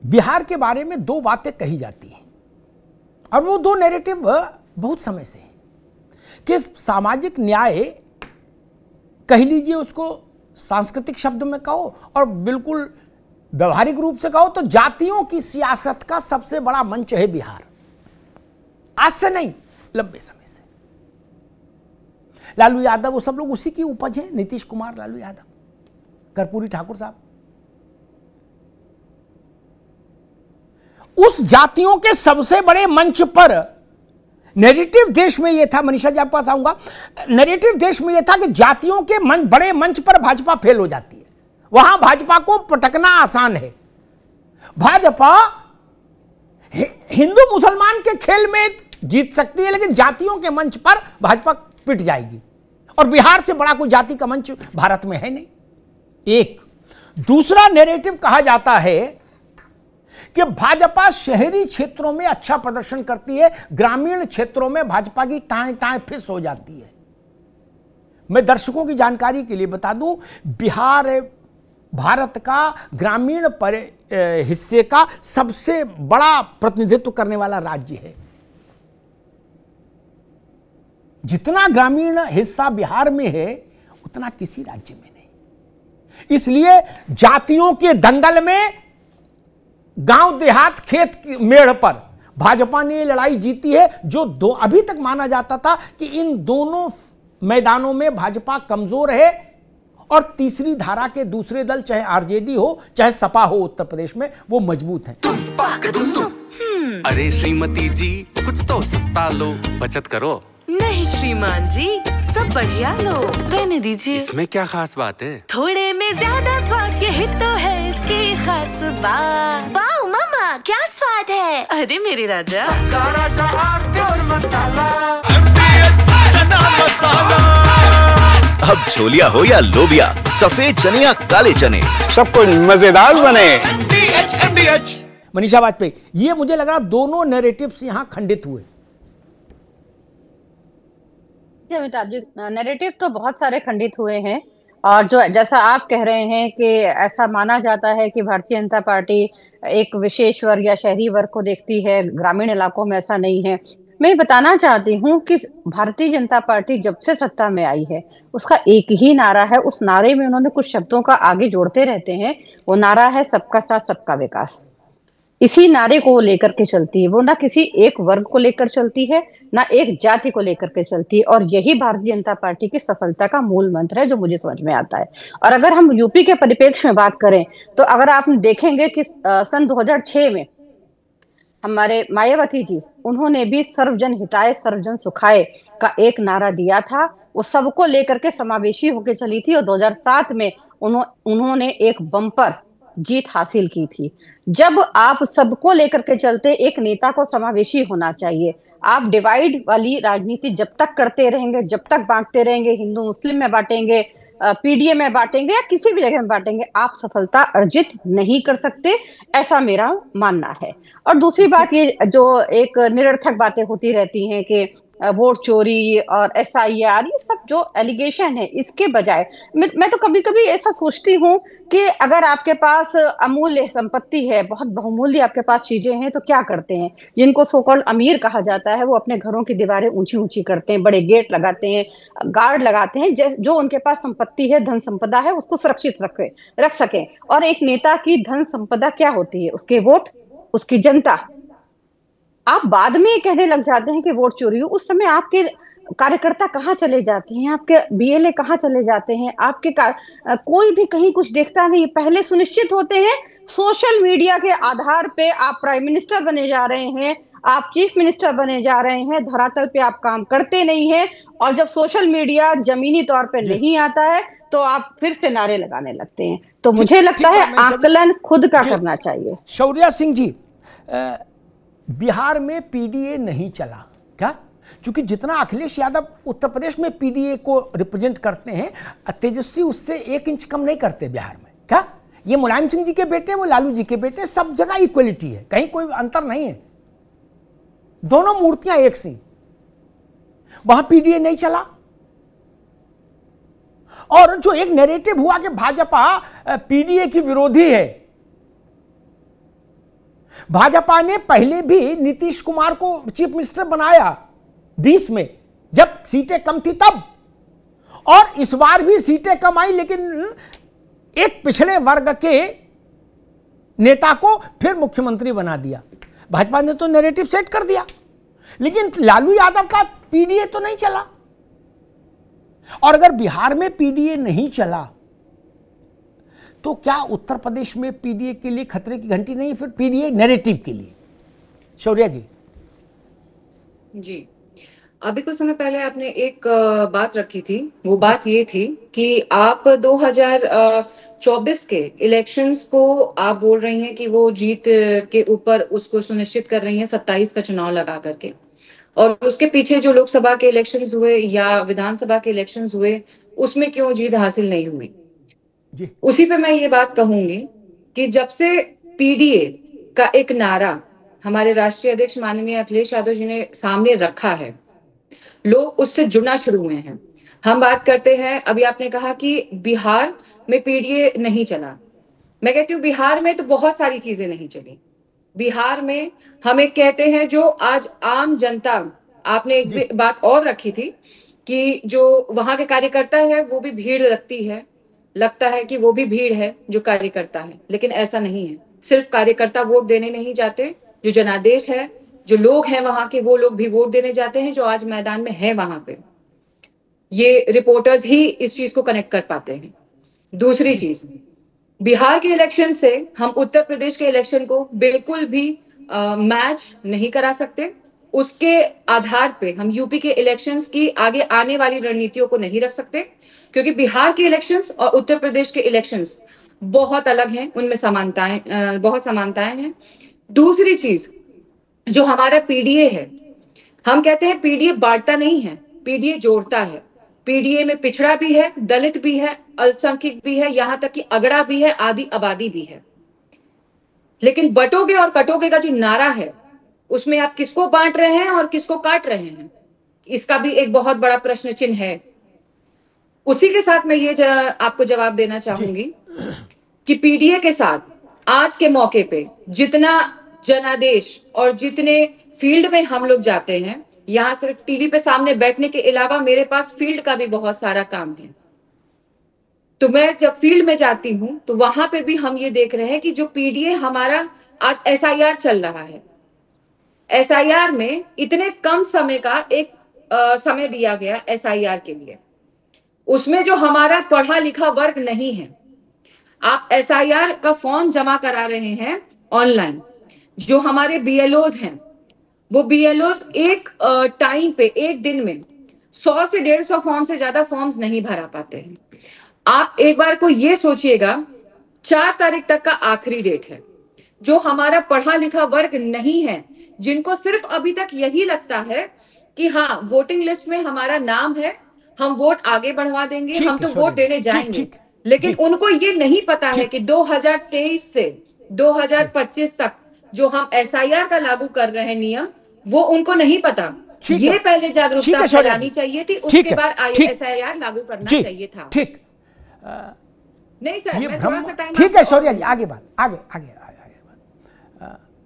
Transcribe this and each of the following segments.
बिहार के बारे में दो बातें कही जाती हैं और वो दो नैरेटिव बहुत समय से है कि सामाजिक न्याय, कह लीजिए उसको सांस्कृतिक शब्द में कहो और बिल्कुल व्यवहारिक रूप से कहो तो जातियों की सियासत का सबसे बड़ा मंच है बिहार। आज से नहीं, लंबे समय से। लालू यादव वो सब लोग उसी की उपज है, नीतीश कुमार, लालू यादव, कर्पूरी ठाकुर साहब। उस जातियों के सबसे बड़े मंच पर नैरेटिव देश में यह था, मनीषा जी आपके पास आऊंगा, नैरेटिव देश में यह था कि जातियों के बड़े मंच पर भाजपा फेल हो जाती है, वहां भाजपा को पटकना आसान है। भाजपा हिंदू मुसलमान के खेल में जीत सकती है लेकिन जातियों के मंच पर भाजपा पिट जाएगी, और बिहार से बड़ा कोई जाति का मंच भारत में है नहीं। एक दूसरा नैरेटिव कहा जाता है कि भाजपा शहरी क्षेत्रों में अच्छा प्रदर्शन करती है, ग्रामीण क्षेत्रों में भाजपा की टाएं टाएं फिस हो जाती है। मैं दर्शकों की जानकारी के लिए बता दूं, बिहार भारत का ग्रामीण हिस्से का सबसे बड़ा प्रतिनिधित्व करने वाला राज्य है। जितना ग्रामीण हिस्सा बिहार में है उतना किसी राज्य में नहीं। इसलिए जातियों के दंगल में गांव देहात खेत मेड़ पर भाजपा ने ये लड़ाई जीती है, जो अभी तक माना जाता था कि इन दोनों मैदानों में भाजपा कमजोर है और तीसरी धारा के दूसरे दल चाहे आरजेडी हो चाहे सपा हो उत्तर प्रदेश में, वो मजबूत है। अरे श्रीमती जी कुछ तो सस्ता लो, बचत करो। नहीं श्रीमान जी, सब बढ़िया लो, रहने दीजिए। इसमें क्या खास बात है? थोड़े में ज्यादा स्वाद, यही तो है इसकी खास बात। वाओ मामा, क्या स्वाद है। अरे मेरे राजा, राजा और मसाला। अब छोलिया हो या लोबिया, सफेद चने या काले चने, सब कुछ मजेदार बने। मनीषा वाजपेयी, ये मुझे लग रहा दोनों नैरेटिव्स यहां खंडित हुए। अमिताभ जी, नैरेटिव तो बहुत सारे खंडित हुए हैं, और जो जैसा आप कह रहे हैं कि ऐसा माना जाता है कि भारतीय जनता पार्टी एक विशेष वर्ग या शहरी वर्ग को देखती है, ग्रामीण इलाकों में ऐसा नहीं है। मैं बताना चाहती हूँ कि भारतीय जनता पार्टी जब से सत्ता में आई है उसका एक ही नारा है, उस नारे में उन्होंने कुछ शब्दों का आगे जोड़ते रहते हैं। वो नारा है सबका साथ सबका विकास। इसी नारे को लेकर के चलती है, वो ना किसी एक वर्ग को लेकर चलती है ना एक जाति को लेकर के चलती है, और यही भारतीय जनता पार्टी की सफलता का मूल मंत्र है जो मुझे समझ में आता है। और अगर हम यूपी के परिप्रेक्ष्य में बात करें तो अगर आप देखेंगे कि सन 2006 में हमारे मायावती जी, उन्होंने भी सर्वजन हिताय सर्वजन सुखाय का एक नारा दिया था। वो सबको लेकर के समावेशी होकर चली थी, और 2007 में उन्होंने एक बम्पर जीत हासिल की थी। जब आप सबको लेकर के चलते, एक नेता को समावेशी होना चाहिए। आप डिवाइड वाली राजनीति जब तक करते रहेंगे, जब तक बांटते रहेंगे, हिंदू मुस्लिम में बांटेंगे, पीडीए में बांटेंगे या किसी भी जगह में बांटेंगे, आप सफलता अर्जित नहीं कर सकते, ऐसा मेरा मानना है। और दूसरी बात, ये जो एक निरर्थक बातें होती रहती हैं कि वोट चोरी और SIR, ये सब जो एलिगेशन है, इसके बजाय मैं तो कभी कभी ऐसा सोचती हूँ कि अगर आपके पास अमूल्य संपत्ति है, बहुत बहुमूल्य आपके पास चीजें हैं, तो क्या करते हैं? जिनको सो कॉल्ड अमीर कहा जाता है, वो अपने घरों की दीवारें ऊंची ऊंची करते हैं, बड़े गेट लगाते हैं, गार्ड लगाते हैं, जो उनके पास संपत्ति है, धन संपदा है, उसको सुरक्षित रख सके। और एक नेता की धन संपदा क्या होती है? उसके वोट, उसकी जनता। आप बाद में कहने लग जाते हैं कि वोट चोरी हो, उस समय आपके कार्यकर्ता कहाँ चले जाते हैं, आपके BLA कहाँ चले जाते हैं, आपके कोई भी कहीं कुछ देखता नहीं। पहले सुनिश्चित होते हैं, सोशल मीडिया के आधार पे आप प्राइम मिनिस्टर बने जा रहे हैं, आप चीफ मिनिस्टर बने जा रहे हैं, धरातल पे आप काम करते नहीं हैं, और जब सोशल मीडिया जमीनी तौर पे नहीं आता है तो आप फिर से नारे लगाने लगते हैं। तो मुझे लगता है आकलन खुद का करना चाहिए। शौर्या सिंह जी, बिहार में PDA नहीं चला क्या? क्योंकि जितना अखिलेश यादव उत्तर प्रदेश में PDA को रिप्रेजेंट करते हैं, तेजस्वी उससे 1 इंच कम नहीं करते बिहार में क्या? ये मुलायम सिंह जी के बेटे, वो लालू जी के बेटे, सब जगह इक्वलिटी है, कहीं कोई अंतर नहीं है, दोनों मूर्तियां एक सी। वहां PDA नहीं चला। और जो एक नैरेटिव हुआ कि भाजपा PDA की विरोधी है, भाजपा ने पहले भी नीतीश कुमार को चीफ मिनिस्टर बनाया 20 में, जब सीटें कम थी तब, और इस बार भी सीटें कम आई, लेकिन एक पिछड़े वर्ग के नेता को फिर मुख्यमंत्री बना दिया। भाजपा ने तो नैरेटिव सेट कर दिया, लेकिन लालू यादव का पीडीए तो नहीं चला। और अगर बिहार में पीडीए नहीं चला तो क्या उत्तर प्रदेश में पीडीए के लिए खतरे की घंटी नहीं, फिर पीडीए नैरेटिव के लिए? शौर्या जी। जी, अभी कुछ समय पहले आपने एक बात रखी थी, वो बात ये थी कि आप 2024 के इलेक्शंस को आप बोल रही हैं कि वो जीत के ऊपर उसको सुनिश्चित कर रही हैं 27 का चुनाव लगा करके, और उसके पीछे जो लोकसभा के इलेक्शंस हुए या विधानसभा के इलेक्शंस हुए उसमें क्यों जीत हासिल नहीं हुई जी। उसी पे मैं ये बात कहूंगी कि जब से पीडीए का एक नारा हमारे राष्ट्रीय अध्यक्ष माननीय अखिलेश यादव जी ने सामने रखा है, लोग उससे जुड़ना शुरू हुए हैं। हम बात करते हैं, अभी आपने कहा कि बिहार में पीडीए नहीं चला, मैं कहती हूँ बिहार में तो बहुत सारी चीजें नहीं चली। बिहार में हम एक कहते हैं जो आज आम जनता, आपने एक बात और रखी थी कि जो वहां के कार्यकर्ता है वो भी भीड़ लगता है कि वो भी भीड़ है जो कार्यकर्ता है, लेकिन ऐसा नहीं है। सिर्फ कार्यकर्ता वोट देने नहीं जाते, जो जनादेश है, जो लोग हैं वहां के, वो लोग भी वोट देने जाते हैं, जो आज मैदान में है वहां पे। ये रिपोर्टर्स ही इस चीज को कनेक्ट कर पाते हैं। दूसरी चीज, बिहार के इलेक्शन से हम उत्तर प्रदेश के इलेक्शन को बिल्कुल भी मैच नहीं करा सकते। उसके आधार पे हम यूपी के इलेक्शंस की आगे आने वाली रणनीतियों को नहीं रख सकते, क्योंकि बिहार के इलेक्शंस और उत्तर प्रदेश के इलेक्शंस बहुत अलग हैं, उनमें बहुत समानताएं हैं। दूसरी चीज, जो हमारा पीडीए है, हम कहते हैं पीडीए बांटता नहीं है, पीडीए जोड़ता है। पीडीए में पिछड़ा भी है, दलित भी है, अल्पसंख्यक भी है, यहां तक कि अगड़ा भी है, आदि आबादी भी है। लेकिन बटोगे और कटोगे का जो नारा है उसमें आप किसको बांट रहे हैं और किसको काट रहे हैं, इसका भी एक बहुत बड़ा प्रश्न चिन्ह है। उसी के साथ मैं ये आपको जवाब देना चाहूंगी कि पीडीए के साथ आज के मौके पे जितना जनादेश और जितने फील्ड में हम लोग जाते हैं, यहाँ सिर्फ टीवी पे सामने बैठने के अलावा मेरे पास फील्ड का भी बहुत सारा काम है। तो मैं जब फील्ड में जाती हूँ तो वहां पे भी हम ये देख रहे हैं कि जो पीडीए हमारा आज एसआईआर चल रहा है, एसआईआर में इतने कम समय का एक समय दिया गया एसआईआर के लिए, उसमें जो हमारा पढ़ा लिखा वर्ग नहीं है, आप एसआईआर का फॉर्म जमा करा रहे हैं ऑनलाइन। जो हमारे बीएलओज हैं, वो बीएलओज एक टाइम पे, एक दिन में 100 से 150 फॉर्म से ज्यादा फॉर्म्स नहीं भरा पाते हैं। आप एक बार को ये सोचिएगा, 4 तारीख तक का आखिरी डेट है। जो हमारा पढ़ा लिखा वर्ग नहीं है, जिनको सिर्फ अभी तक यही लगता है कि हाँ वोटिंग लिस्ट में हमारा नाम है, हम वोट आगे बढ़वा देंगे, हम तो वोट देने जाएंगे, लेकिन उनको ये नहीं पता है कि 2023 से 2025 तक जो हम एसआईआर का लागू कर रहे हैं नियम, वो उनको नहीं पता। ये पहले जागरूकता फैलानी चाहिए थी, उसके बाद एसआईआर लागू करना चाहिए था। ठीक नहीं सर, मैं थोड़ा सा टाइम। ठीक है शौर्या जी, आगे बात, आगे बात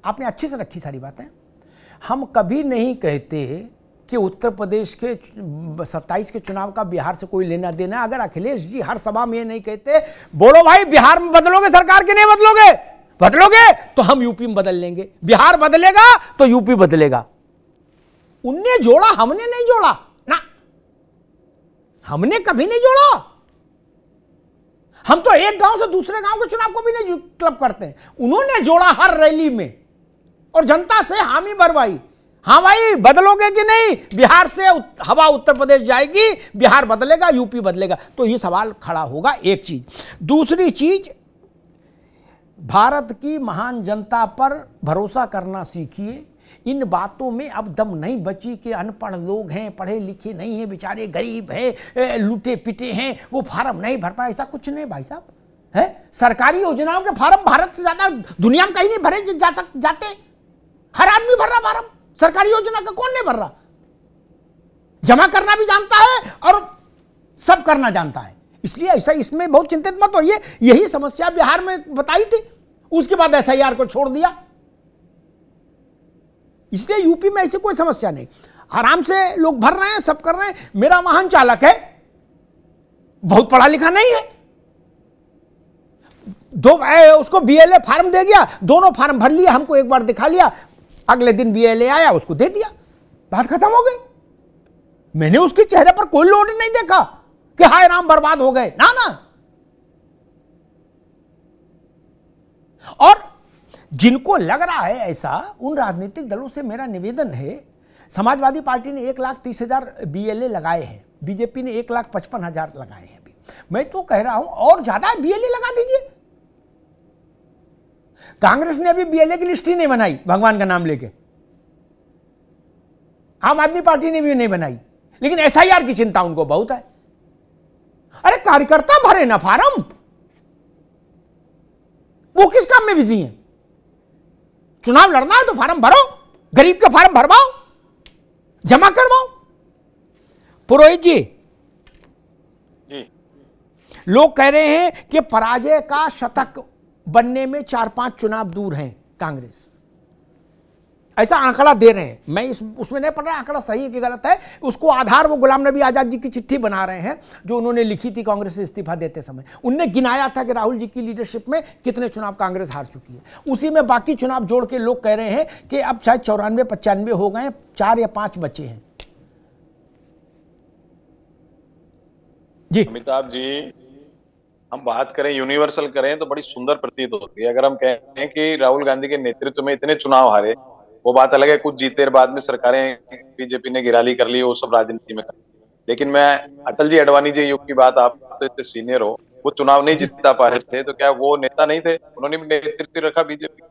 आपने अच्छे से रखी सारी बातें। हम कभी नहीं कहते कि उत्तर प्रदेश के 27 के चुनाव का बिहार से कोई लेना देना। अगर अखिलेश जी हर सभा में ये नहीं कहते, बोलो भाई बिहार में बदलोगे सरकार की, नहीं बदलोगे तो हम यूपी में बदल लेंगे, बिहार बदलेगा तो यूपी बदलेगा। उनने जोड़ा, हमने नहीं जोड़ा ना, हमने कभी नहीं जोड़ा। हम तो एक गांव से दूसरे गांव के चुनाव को भी नहीं क्लब करते हैं। उन्होंने जोड़ा हर रैली में और जनता से हामी भरवाई, हाँ भाई बदलोगे कि नहीं, बिहार से हवा उत्तर प्रदेश जाएगी, बिहार बदलेगा, यूपी बदलेगा। तो ये सवाल खड़ा होगा, एक चीज। दूसरी चीज, भारत की महान जनता पर भरोसा करना सीखिए। इन बातों में अब दम नहीं बची कि अनपढ़ लोग हैं, पढ़े लिखे नहीं हैं, बेचारे गरीब हैं, लूटे पिटे हैं, वो फार्म नहीं भर पाए। ऐसा कुछ नहीं भाई साहब है। सरकारी योजनाओं के फार्म भारत से ज्यादा दुनिया में कहीं नहीं भरे जाते। हर आदमी भर रहा फार्म, सरकारी योजना का कौन नहीं भर रहा। जमा करना भी जानता है और सब करना जानता है। इसलिए ऐसा, इसमें बहुत चिंतित मत होइए। यही समस्या बिहार में बताई थी, उसके बाद एसआईआर को छोड़ दिया। इसलिए यूपी में ऐसी कोई समस्या नहीं, आराम से लोग भर रहे हैं, सब कर रहे हैं। मेरा वाहन चालक है, बहुत पढ़ा लिखा नहीं है, उसको बीएलए फार्म दे गया, दोनों फार्म भर लिया, हमको एक बार दिखा लिया, अगले दिन बीएलए आया, उसको दे दिया, बात खत्म हो गई। मैंने उसके चेहरे पर कोई लोड नहीं देखा कि हाय राम बर्बाद हो गए, ना ना। और जिनको लग रहा है ऐसा, उन राजनीतिक दलों से मेरा निवेदन है, समाजवादी पार्टी ने 1,30,000 बीएलए लगाए हैं, बीजेपी ने 1,55,000 लगाए हैं। अभी मैं तो कह रहा हूं और ज्यादा बीएलए लगा दीजिए। कांग्रेस ने अभी बीएलए की लिस्ट ही नहीं बनाई, भगवान का नाम लेके। आम आदमी पार्टी ने भी नहीं बनाई, लेकिन एसआईआर की चिंता उनको बहुत है। अरे कार्यकर्ता भरे ना फार्म, वो किस काम में बिजी हैं? चुनाव लड़ना है तो फार्म भरो, गरीब का फार्म भरवाओ, जमा करवाओ। पुरोहित जी, लोग कह रहे हैं कि पराजय का शतक बनने में 4-5 चुनाव दूर हैं कांग्रेस, ऐसा आंकड़ा दे रहे हैं। मैं उसमें नहीं पढ़ रहा आंकड़ा सही है कि गलत है, उसको आधार वो गुलाम नबी आजाद जी की चिट्ठी बना रहे हैं जो उन्होंने लिखी थी कांग्रेस से इस्तीफा देते समय। उनने गिनाया था कि राहुल जी की लीडरशिप में कितने चुनाव कांग्रेस हार चुकी है, उसी में बाकी चुनाव जोड़ के लोग कह रहे हैं कि अब शायद 94-95 हो गए, 4 या 5 बचे हैं। जी अमिताभ जी, हम बात करें यूनिवर्सल करें तो बड़ी सुंदर प्रतीत होती है। अगर हम कहें कि राहुल गांधी के नेतृत्व में इतने चुनाव हारे, वो बात अलग है, कुछ जीते बाद में सरकारें बीजेपी ने गिराली कर ली, वो सब राजनीति में कर। लेकिन मैं अटल जी अडवाणी जी युग की बात, आप तो इतने सीनियर हो, वो चुनाव नहीं जीता पा रहे थे तो क्या वो नेता नहीं थे? उन्होंने भी नेतृत्व रखा बीजेपी।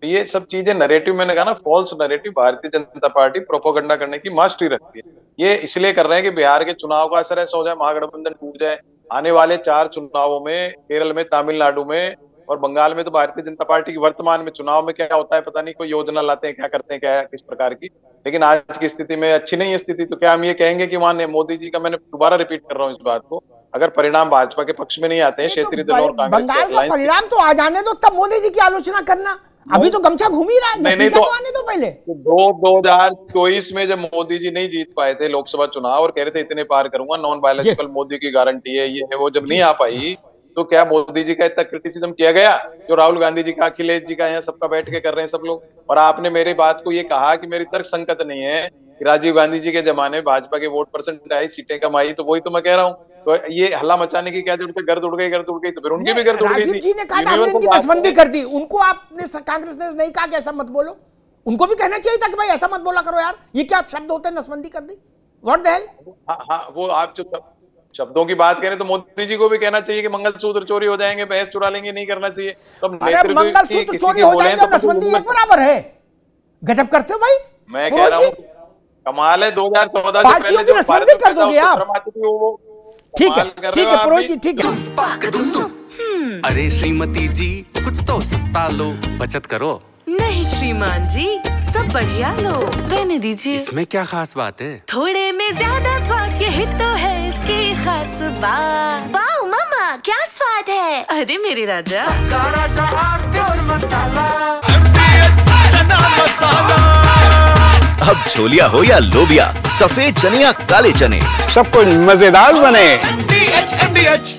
तो ये सब चीजें नैरेटिव, मैंने कहा ना, false narrative Bharatiya Janata party propaganda करने की मास्टरी रखती है। ये इसलिए कर रहे हैं कि बिहार के चुनाव का असर ऐसा हो जाए, महागठबंधन टूट जाए। आने वाले 4 चुनावों में केरल में, तमिलनाडु में और बंगाल में तो भारतीय जनता पार्टी की वर्तमान में चुनाव में क्या होता है पता नहीं, कोई योजना लाते हैं, क्या करते हैं, क्या किस प्रकार की। लेकिन आज की स्थिति में अच्छी नहीं है स्थिति, तो क्या हम ये कहेंगे कि वहां मोदी जी का, मैंने दोबारा रिपीट कर रहा हूँ इस बात को, अगर परिणाम भाजपा के पक्ष में नहीं आते हैं, क्षेत्रीय दलों और कांग्रेस बंगाल का परिणाम तो आ जाने दो, तब मोदी जी की आलोचना करना। अभी तो गमछा घूम ही रहा है, नहीं तो आने दो पहले। 2024 में जब मोदी जी नहीं जीत पाए थे लोकसभा चुनाव और कह रहे थे इतने पार करूंगा, नॉन बायोलॉजिकल मोदी की गारंटी है, ये है वो, जब नहीं आ पाई तो क्या मोदी जी का इतना क्रिटिसिज्म किया गया जो राहुल गांधी जी का, अखिलेश जी का, यहाँ सबका बैठ के कर रहे हैं सब लोग। और आपने मेरी बात को ये कहा कि मेरी तर्क संगत नहीं है कि राजीव गांधी जी के जमाने में भाजपा के वोट परसेंट आई, सीटें कम आई, तो वही तो मैं कह रहा हूँ। तो ये हल्ला मचाने की क्या जरूरत है? गर्द उड़ गई तो फिर उनकी भी गर्द उड़ गई थी। राजीव जी ने कहा था हमने इनकी नसबंदी कर दी, उनको आपने कांग्रेस ने नहीं कहा कि ऐसा मत बोलो? उनको भी कहना चाहिए था कि भाई ऐसा मत बोला करो यार, ये क्या शब्द होते हैं, नसबंदी कर दी, व्हाट द हेल। हाँ, वो आप जो शब्दों की बात करें तो मोदी जी को भी कहना चाहिए कि मंगलसूत्र चोरी हो जाएंगे, भैंस चुरा लेंगे, नहीं करना चाहिए। तो मंगलसूत्र चोरी हो जाएंगे, नसबंदी एक बराबर है। गजब करते हो भाई। मैं कह रहा हूँ कमाल है, 2014 से पहले जो नसबंदी कर दोगे आप। ठीक है पुरोहित जी, ठीक है। अरे श्रीमती जी, कुछ तो सस्ता लो, बचत करो। नहीं श्रीमान जी, सब बढ़िया लो, रहने दीजिए। इसमें क्या खास बात है? थोड़े में ज्यादा स्वाद, यही तो है इसकी खास बात। वाह मामा, क्या स्वाद है। अरे मेरे राजा, अब छोलिया हो या लोबिया, सफेद चने या काले चने, सब कुछ मजेदार बने। MDH